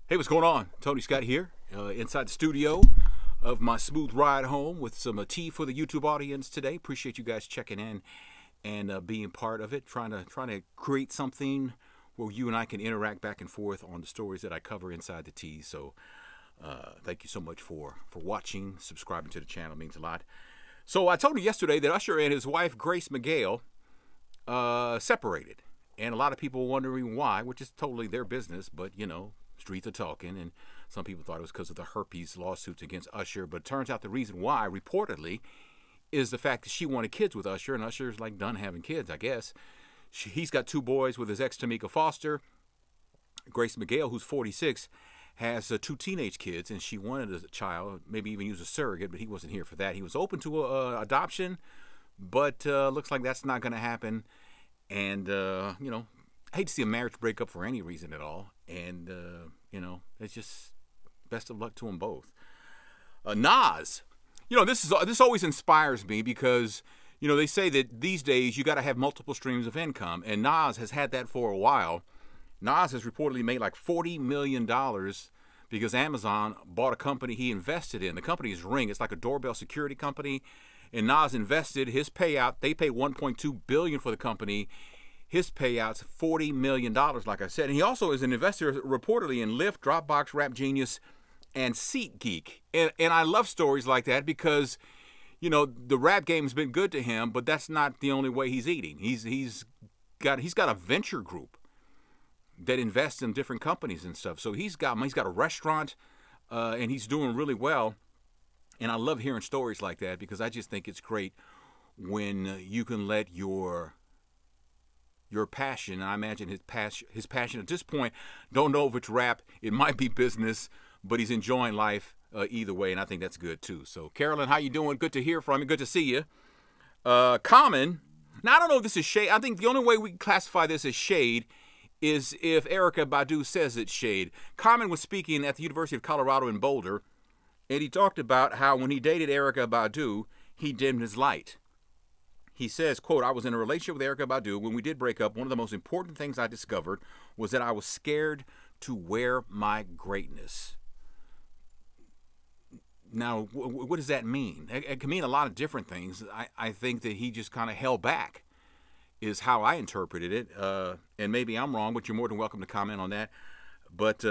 Hey, what's going on? Tony Scott here, inside the studio of my smooth ride home with some tea for the YouTube audience today. Appreciate you guys checking in and being part of it. Trying to create something where you and I can interact back and forth on the stories that I cover inside the tea. So thank you so much for watching, subscribing to the channel. It means a lot. So I told you yesterday that Usher and his wife Grace McGill separated, and a lot of people were wondering why, which is totally their business. But you know, streets are talking, and some people thought it was because of the herpes lawsuits against Usher. But it turns out the reason why, reportedly, is the fact that she wanted kids with Usher, and Usher's like done having kids, I guess. He's got 2 boys with his ex Tamika Foster. Grace McGill, who's 46, has 2 teenage kids, and she wanted a child, maybe even use a surrogate, but he wasn't here for that. He was open to adoption, but looks like that's not going to happen. And, you know, I hate to see a marriage break up for any reason at all. And, you know, it's just best of luck to them both. Nas, you know, this always inspires me because, you know, they say that these days you got to have multiple streams of income. And Nas has had that for a while. Nas has reportedly made like $40 million because Amazon bought a company he invested in. The company is Ring. It's like a doorbell security company. And Nas invested his payout. They paid $1.2 billion for the company. His payout's $40 million, like I said. And he also is an investor reportedly in Lyft, Dropbox, Rap Genius, and SeatGeek. And I love stories like that because, you know, the rap game's been good to him, but that's not the only way he's eating. He's got a venture group that invests in different companies and stuff. So he's got a restaurant, and he's doing really well. And I love hearing stories like that because I just think it's great when you can let your passion, and I imagine his passion at this point, don't know if it's rap, it might be business, but he's enjoying life either way, and I think that's good too. So Carolyn, how you doing? Good to hear from you. Good to see you. Common. Now I don't know if this is shade. I think the only way we can classify this as shade is if Erykah Badu says it's shade. Common was speaking at the University of Colorado in Boulder, and he talked about how when he dated Erykah Badu, he dimmed his light. He says, quote, "I was in a relationship with Erykah Badu. When we did break up, one of the most important things I discovered was that I was scared to wear my greatness." Now, what does that mean? It can mean a lot of different things. I think that he just kind of held back is how I interpreted it. And maybe I'm wrong, but you're more than welcome to comment on that. But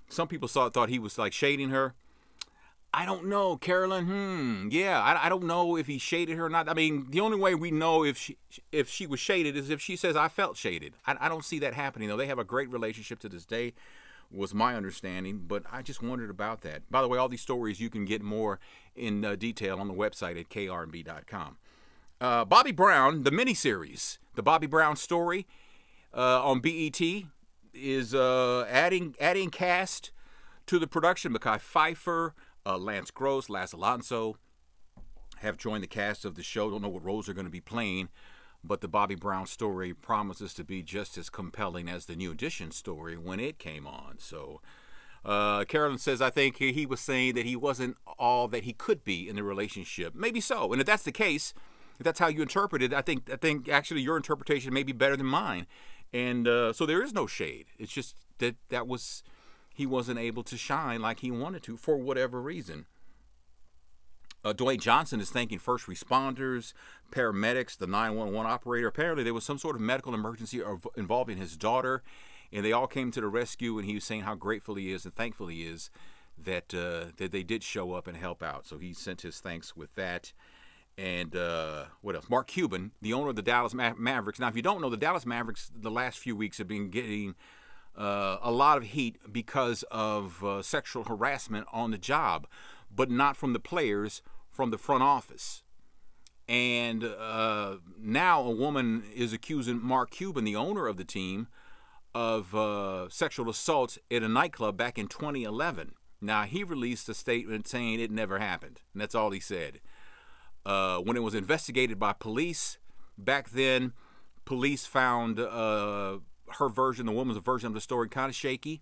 some people thought he was like shading her. I don't know, Carolyn. Yeah, I don't know if he shaded her or not. I mean, the only way we know if she was shaded is if she says, "I felt shaded." I don't see that happening, though. They have a great relationship to this day, was my understanding, but I just wondered about that. By the way, all these stories you can get more in detail on the website at krnb.com. Bobby Brown, the miniseries, the Bobby Brown story on BET is adding cast to the production. Mekhi Phifer, Lance Gross, Laz Alonso have joined the cast of the show. Don't know what roles they're going to be playing, but the Bobby Brown story promises to be just as compelling as the New Edition story when it came on. So Carolyn says, I think he was saying that he wasn't all that he could be in the relationship. Maybe so. And if that's the case, if that's how you interpret it, I think actually your interpretation may be better than mine. And so there is no shade. It's just that he wasn't able to shine like he wanted to for whatever reason. Dwayne Johnson is thanking first responders, paramedics, the 911 operator. Apparently there was some sort of medical emergency involving his daughter, and they all came to the rescue, and he was saying how grateful he is and thankful he is that they did show up and help out. So he sent his thanks with that. And what else? Mark Cuban, the owner of the Dallas Mavericks. Now, if you don't know, the Dallas Mavericks the last few weeks have been getting a lot of heat because of sexual harassment on the job, but not from the players, from the front office. And now a woman is accusing Mark Cuban, the owner of the team, of sexual assault at a nightclub back in 2011. Now, he released a statement saying it never happened, and that's all he said. When it was investigated by police back then, police found her version, the woman's version of the story, kind of shaky.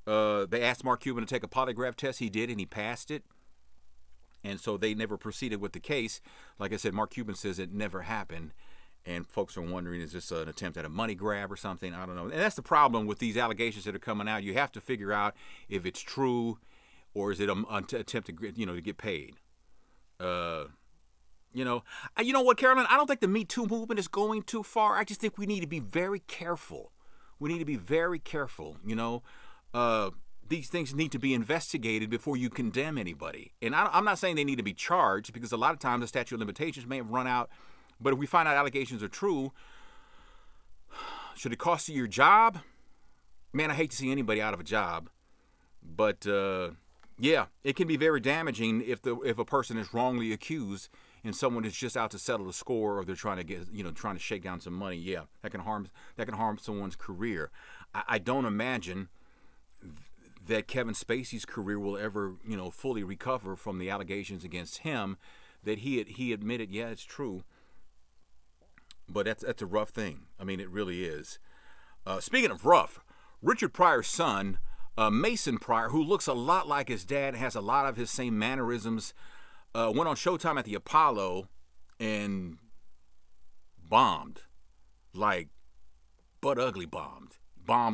They asked Mark Cuban to take a polygraph test. He did, and he passed it. And so they never proceeded with the case. Like I said, Mark Cuban says it never happened. And folks are wondering, is this an attempt at a money grab or something? I don't know. And that's the problem with these allegations that are coming out. You have to figure out if it's true or is it an attempt to, to get paid. You know what, Carolyn? I don't think the Me Too movement is going too far. I just think we need to be very careful. We need to be very careful, These things need to be investigated before you condemn anybody. And I'm not saying they need to be charged, because a lot of times the statute of limitations may have run out. But if we find out allegations are true, should it cost you your job? Man, I hate to see anybody out of a job. But, yeah, it can be very damaging if a person is wrongly accused and someone is just out to settle a score, or they're trying to get, trying to shake down some money. Yeah, that can harm someone's career. I don't imagine that Kevin Spacey's career will ever, fully recover from the allegations against him that he admitted, yeah, it's true. But that's a rough thing. I mean, it really is. Speaking of rough, Richard Pryor's son, Mason Pryor, who looks a lot like his dad, has a lot of his same mannerisms, went on Showtime at the Apollo and bombed, like butt ugly bombed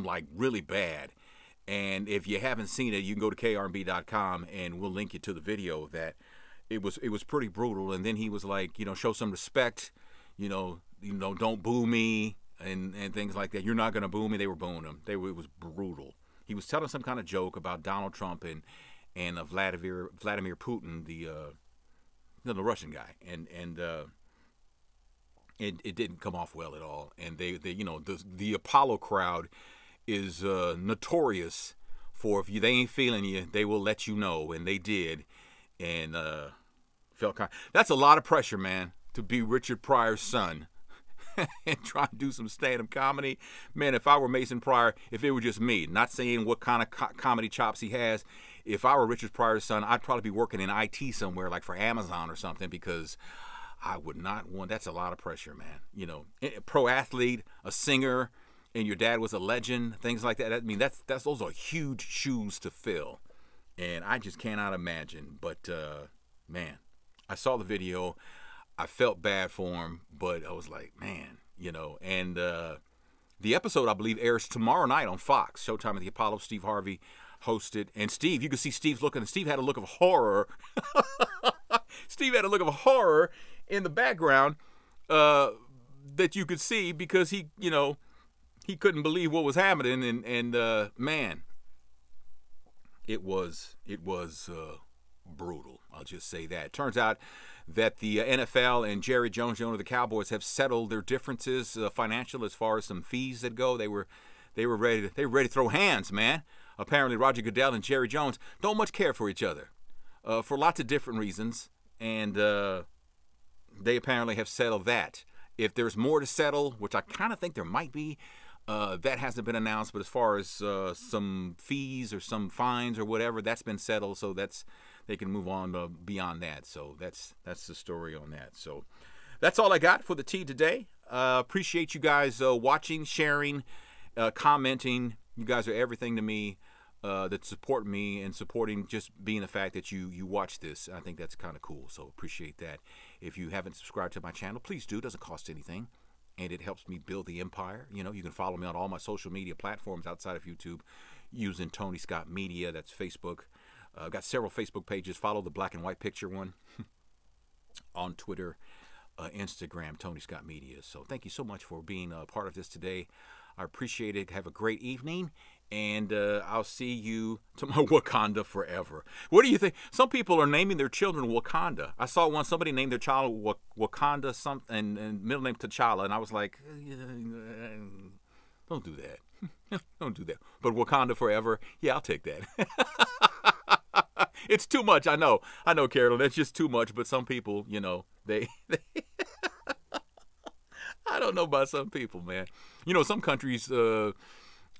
like really bad. And if you haven't seen it, you can go to krnb.com and we'll link you to the video of that. It was pretty brutal. And then he was like, show some respect, don't boo me and things like that. You're not going to boo me. They were booing him. It was brutal. He was telling some kind of joke about Donald Trump and Vladimir Putin, the Russian guy, and it didn't come off well at all. And the Apollo crowd is notorious for, if they ain't feeling you, they will let you know, and they did. And that's a lot of pressure, man, to be Richard Pryor's son and try to do some stand-up comedy. Man, if I were Mason Pryor, if it were just me, not saying what kind of comedy chops he has, if I were Richard Pryor's son, I'd probably be working in IT somewhere, like for Amazon or something, because I would not want, that's a lot of pressure, man. A pro athlete, a singer, and your dad was a legend, things like that. I mean, those are huge shoes to fill. And I just cannot imagine. But, man, I saw the video. I felt bad for him, but I was like, man, And the episode, I believe, airs tomorrow night on Fox, Showtime at the Apollo. Steve Harvey hosted. And Steve, you can see Steve's look, and Steve had a look of horror. Steve had a look of horror in the background that you could see, because he couldn't believe what was happening. And man, it was brutal. I'll just say that. Turns out that the NFL and Jerry Jones, owner of the Cowboys, have settled their differences financial as far as some fees that go. They were ready to throw hands, man. Apparently, Roger Goodell and Jerry Jones don't much care for each other for lots of different reasons, and they apparently have settled that. If there's more to settle, which I kind of think there might be, that hasn't been announced. But as far as some fees or some fines or whatever, that's been settled. So they can move on beyond that. So that's the story on that. So that's all I got for the tea today. Appreciate you guys watching, sharing, commenting. You guys are everything to me, that support me and supporting just being the fact that you watch this. I think that's kind of cool. So appreciate that. If you haven't subscribed to my channel, please do. It doesn't cost anything. And it helps me build the empire. You can follow me on all my social media platforms outside of YouTube using Tony Scott Media. That's Facebook. I've got several Facebook pages. Follow the black and white picture one on Twitter, Instagram, Tony Scott Media. So thank you so much for being a part of this today. I appreciate it. Have a great evening. And I'll see you tomorrow. Wakanda forever. What do you think? Some people are naming their children Wakanda. I saw somebody named their child Wakanda something, and middle name T'Challa, and I was like, don't do that. Don't do that. But Wakanda forever, yeah, I'll take that. It's too much. I know, Carolyn. That's just too much. But some people, they I don't know about some people, man. Some countries.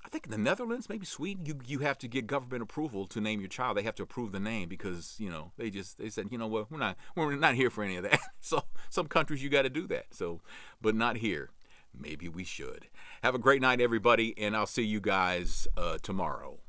I think in the Netherlands, maybe Sweden, you have to get government approval to name your child. They have to approve the name because, they said, what, we're not here for any of that. So some countries you got to do that. So, but not here. Maybe we should. Have a great night, everybody, and I'll see you guys tomorrow.